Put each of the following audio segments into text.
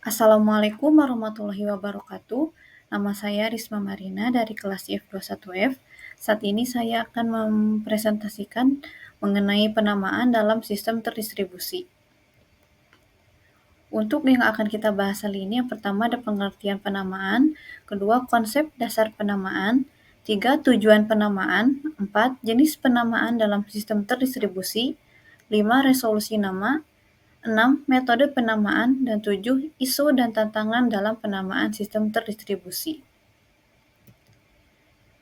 Assalamualaikum warahmatullahi wabarakatuh. Nama saya Risma Marina dari kelas IF21F. Saat ini saya akan mempresentasikan mengenai penamaan dalam sistem terdistribusi. Untuk yang akan kita bahas kali ini, yang pertama ada pengertian penamaan, kedua konsep dasar penamaan, tiga tujuan penamaan, empat jenis penamaan dalam sistem terdistribusi, lima resolusi nama, 6. Metode penamaan, dan 7. Isu dan tantangan dalam penamaan sistem terdistribusi.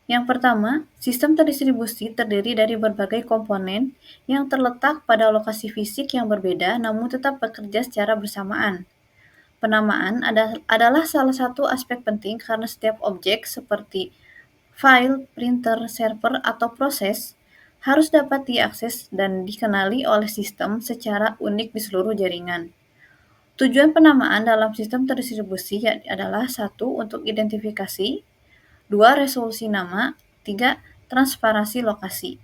Yang pertama, sistem terdistribusi terdiri dari berbagai komponen yang terletak pada lokasi fisik yang berbeda namun tetap bekerja secara bersamaan. Penamaan adalah salah satu aspek penting karena setiap objek seperti file, printer, server, atau proses harus dapat diakses dan dikenali oleh sistem secara unik di seluruh jaringan. Tujuan penamaan dalam sistem terdistribusi adalah 1. Untuk identifikasi, 2. Resolusi nama, 3. Transparansi lokasi.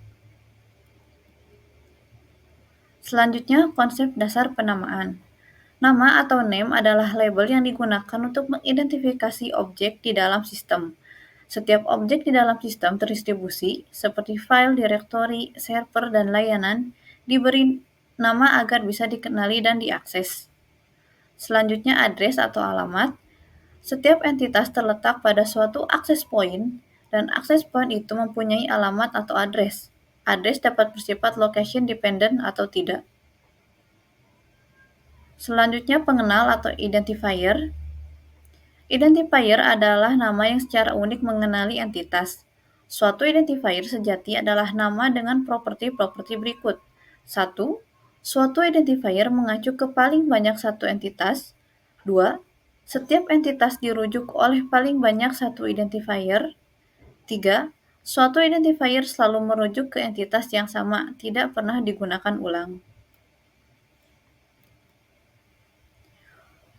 Selanjutnya, konsep dasar penamaan. Nama atau name adalah label yang digunakan untuk mengidentifikasi objek di dalam sistem. Setiap objek di dalam sistem terdistribusi, seperti file, direktori, server, dan layanan, diberi nama agar bisa dikenali dan diakses. Selanjutnya, address atau alamat. Setiap entitas terletak pada suatu access point, dan access point itu mempunyai alamat atau address. Address dapat bersifat location dependent atau tidak. Selanjutnya, pengenal atau identifier. Identifier adalah nama yang secara unik mengenali entitas. Suatu identifier sejati adalah nama dengan properti-properti berikut. 1. Suatu identifier mengacu ke paling banyak satu entitas. 2. Setiap entitas dirujuk oleh paling banyak satu identifier. 3. Suatu identifier selalu merujuk ke entitas yang sama, tidak pernah digunakan ulang.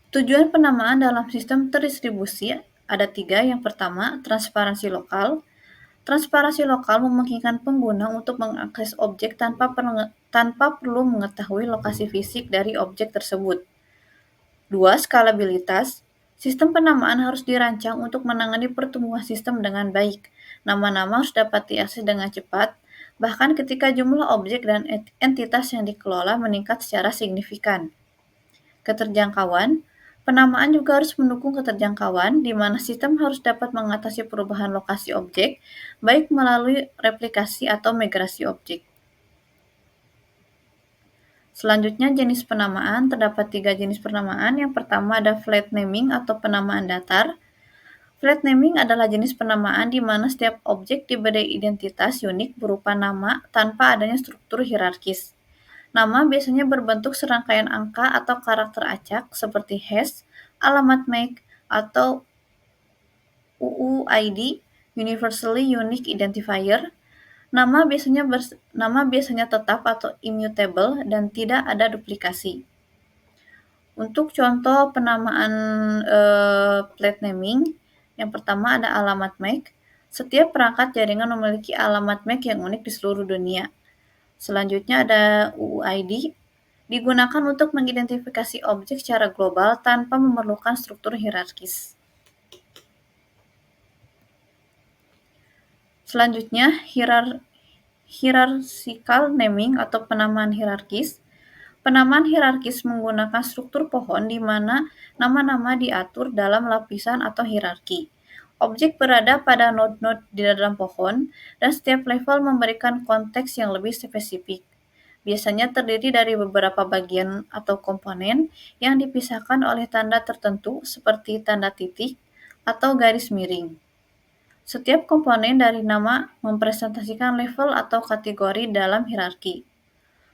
Tujuan penamaan dalam sistem terdistribusi ada 3. Yang pertama, transparansi lokal. Transparansi lokal memungkinkan pengguna untuk mengakses objek tanpa perlu mengetahui lokasi fisik dari objek tersebut. 2. Skalabilitas. Sistem penamaan harus dirancang untuk menangani pertumbuhan sistem dengan baik. Nama-nama harus dapat diakses dengan cepat, bahkan ketika jumlah objek dan entitas yang dikelola meningkat secara signifikan. Keterjangkauan. Penamaan juga harus mendukung keterjangkauan, di mana sistem harus dapat mengatasi perubahan lokasi objek, baik melalui replikasi atau migrasi objek. Selanjutnya, jenis penamaan. Terdapat 3 jenis penamaan. Yang pertama ada flat naming atau penamaan datar. Flat naming adalah jenis penamaan di mana setiap objek diberi identitas unik berupa nama tanpa adanya struktur hierarkis. Nama biasanya berbentuk serangkaian angka atau karakter acak seperti hash, alamat MAC, atau UUID (Universally Unique Identifier). Nama biasanya tetap atau immutable dan tidak ada duplikasi. Untuk contoh penamaan flat naming, yang pertama ada alamat MAC. Setiap perangkat jaringan memiliki alamat MAC yang unik di seluruh dunia. Selanjutnya ada UUID, digunakan untuk mengidentifikasi objek secara global tanpa memerlukan struktur hierarkis. Selanjutnya, hierarchical naming atau penamaan hierarkis. Penamaan hierarkis menggunakan struktur pohon di mana nama-nama diatur dalam lapisan atau hierarki. Objek berada pada node-node di dalam pohon, dan setiap level memberikan konteks yang lebih spesifik. Biasanya terdiri dari beberapa bagian atau komponen yang dipisahkan oleh tanda tertentu seperti tanda titik atau garis miring. Setiap komponen dari nama mempresentasikan level atau kategori dalam hierarki.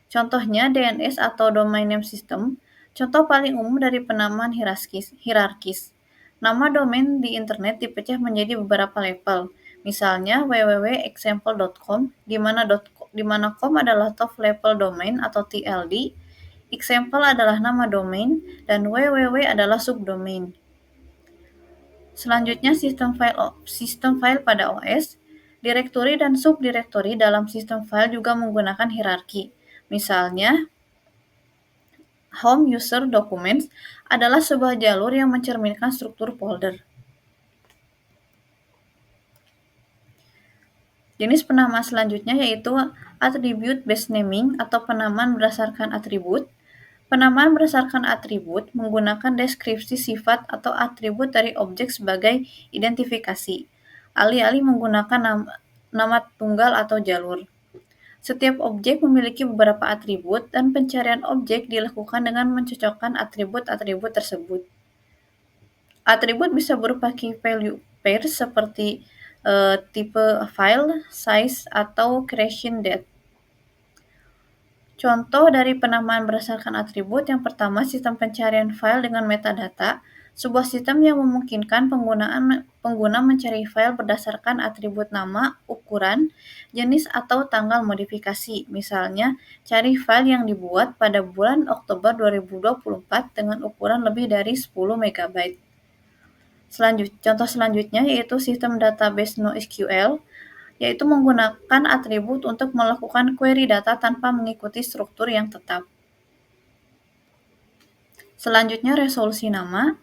Contohnya DNS atau Domain Name System, contoh paling umum dari penamaan hierarkis. Nama domain di internet dipecah menjadi beberapa level, misalnya www.example.com, di mana com adalah top level domain atau TLD, example adalah nama domain, dan www adalah subdomain. Selanjutnya, sistem file pada OS. Direktori dan subdirektori dalam sistem file juga menggunakan hierarki. Misalnya, Home User Documents adalah sebuah jalur yang mencerminkan struktur folder. Jenis penamaan selanjutnya yaitu Attribute Based Naming atau penamaan berdasarkan atribut. Penamaan berdasarkan atribut menggunakan deskripsi sifat atau atribut dari objek sebagai identifikasi, alih-alih menggunakan nama tunggal atau jalur. Setiap objek memiliki beberapa atribut dan pencarian objek dilakukan dengan mencocokkan atribut-atribut tersebut. Atribut bisa berupa key value pairs seperti tipe file, size, atau creation date. Contoh dari penamaan berdasarkan atribut yang pertama, sistem pencarian file dengan metadata, sebuah sistem yang memungkinkan pengguna mencari file berdasarkan atribut nama, ukuran, jenis, atau tanggal modifikasi. Misalnya, cari file yang dibuat pada bulan Oktober 2024 dengan ukuran lebih dari 10 MB. Contoh selanjutnya yaitu sistem database NoSQL, yaitu menggunakan atribut untuk melakukan query data tanpa mengikuti struktur yang tetap. Selanjutnya, resolusi nama.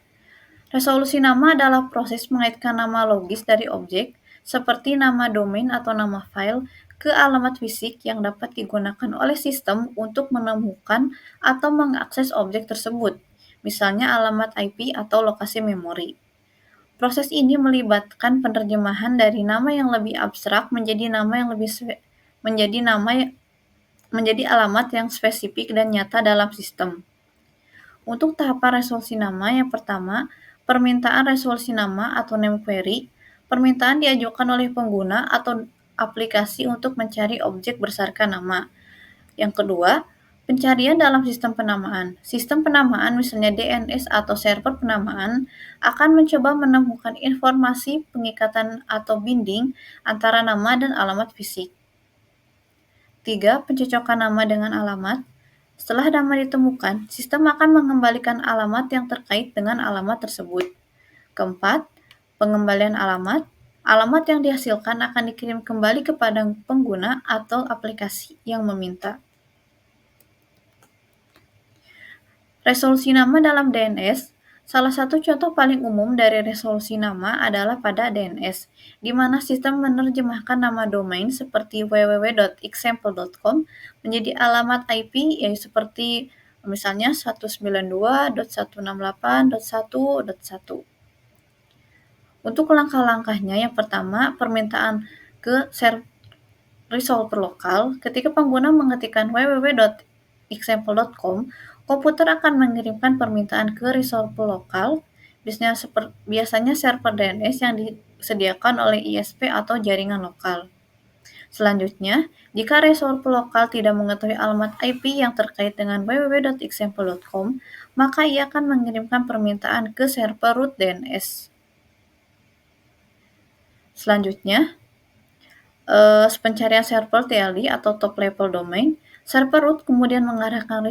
Resolusi nama adalah proses mengaitkan nama logis dari objek, seperti nama domain atau nama file, ke alamat fisik yang dapat digunakan oleh sistem untuk menemukan atau mengakses objek tersebut, misalnya alamat IP atau lokasi memori. Proses ini melibatkan penerjemahan dari nama yang lebih abstrak menjadi menjadi alamat yang spesifik dan nyata dalam sistem. Untuk tahapan resolusi nama, yang pertama, permintaan resolusi nama atau name query. Permintaan diajukan oleh pengguna atau aplikasi untuk mencari objek berdasarkan nama. Yang kedua, pencarian dalam sistem penamaan. Sistem penamaan, misalnya DNS atau server penamaan, akan mencoba menemukan informasi pengikatan atau binding antara nama dan alamat fisik. 3. Pencocokan nama dengan alamat. Setelah nama ditemukan, sistem akan mengembalikan alamat yang terkait dengan alamat tersebut. Keempat, pengembalian alamat. Alamat yang dihasilkan akan dikirim kembali kepada pengguna atau aplikasi yang meminta. Resolusi nama dalam DNS. Salah satu contoh paling umum dari resolusi nama adalah pada DNS, di mana sistem menerjemahkan nama domain seperti www.example.com menjadi alamat IP yang seperti misalnya 192.168.1.1. Untuk langkah-langkahnya, yang pertama, permintaan ke resolver lokal. Ketika pengguna mengetikkan www.example.com, komputer akan mengirimkan permintaan ke resolver lokal, biasanya server DNS yang disediakan oleh ISP atau jaringan lokal. Selanjutnya, jika resolver lokal tidak mengetahui alamat IP yang terkait dengan www.example.com, maka ia akan mengirimkan permintaan ke server root DNS. Selanjutnya, pencarian server TLD atau top level domain. Server root kemudian mengarahkan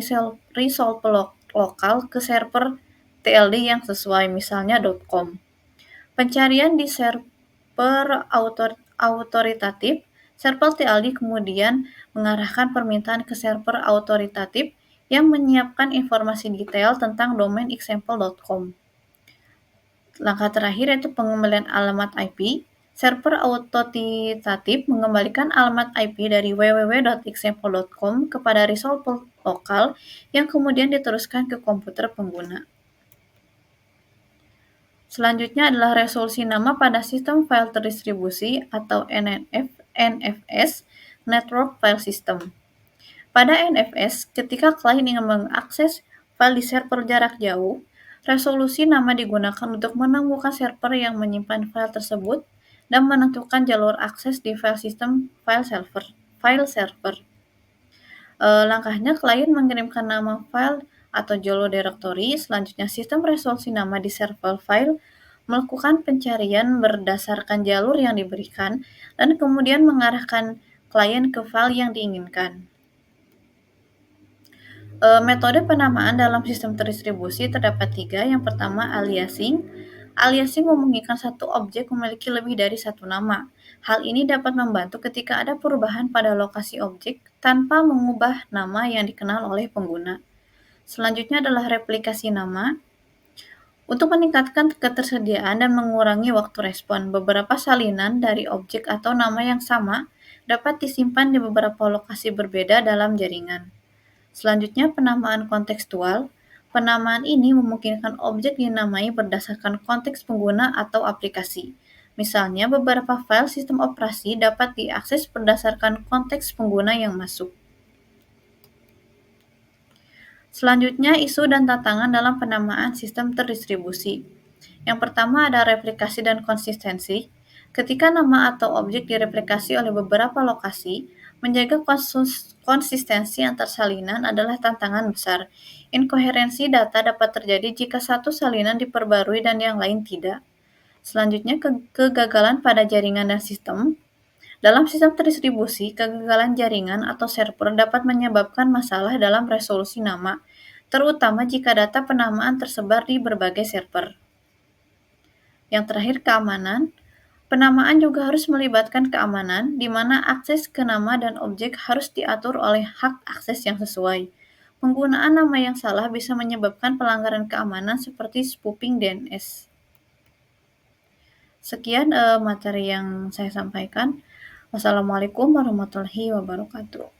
resolver lokal ke server TLD yang sesuai, misalnya .com. Pencarian di server autoritatif. Server TLD kemudian mengarahkan permintaan ke server autoritatif yang menyiapkan informasi detail tentang domain example.com. Langkah terakhir yaitu pengembalian alamat IP. Server autoritatif mengembalikan alamat IP dari www.example.com kepada resolver lokal yang kemudian diteruskan ke komputer pengguna. Selanjutnya adalah resolusi nama pada sistem file terdistribusi atau NFS, Network File System. Pada NFS, ketika klien ingin mengakses file di server jarak jauh, resolusi nama digunakan untuk menemukan server yang menyimpan file tersebut dan menentukan jalur akses di file sistem file server. Langkahnya, klien mengirimkan nama file atau jalur directory. Selanjutnya, sistem resolusi nama di server file melakukan pencarian berdasarkan jalur yang diberikan dan kemudian mengarahkan klien ke file yang diinginkan. Metode penamaan dalam sistem terdistribusi terdapat 3. Yang pertama, aliasing. Aliasing memungkinkan satu objek memiliki lebih dari satu nama. Hal ini dapat membantu ketika ada perubahan pada lokasi objek tanpa mengubah nama yang dikenal oleh pengguna. Selanjutnya adalah replikasi nama. Untuk meningkatkan ketersediaan dan mengurangi waktu respon, beberapa salinan dari objek atau nama yang sama dapat disimpan di beberapa lokasi berbeda dalam jaringan. Selanjutnya, penamaan kontekstual. Penamaan ini memungkinkan objek dinamai berdasarkan konteks pengguna atau aplikasi. Misalnya, beberapa file sistem operasi dapat diakses berdasarkan konteks pengguna yang masuk. Selanjutnya, isu dan tantangan dalam penamaan sistem terdistribusi. Yang pertama ada replikasi dan konsistensi. Ketika nama atau objek direplikasi oleh beberapa lokasi, menjaga konsistensi antar salinan adalah tantangan besar. Inkoherensi data dapat terjadi jika satu salinan diperbarui dan yang lain tidak. Selanjutnya, kegagalan pada jaringan dan sistem. Dalam sistem terdistribusi, kegagalan jaringan atau server dapat menyebabkan masalah dalam resolusi nama, terutama jika data penamaan tersebar di berbagai server. Yang terakhir, keamanan. Penamaan juga harus melibatkan keamanan, di mana akses ke nama dan objek harus diatur oleh hak akses yang sesuai. Penggunaan nama yang salah bisa menyebabkan pelanggaran keamanan seperti spoofing DNS. Sekian materi yang saya sampaikan. Wassalamualaikum warahmatullahi wabarakatuh.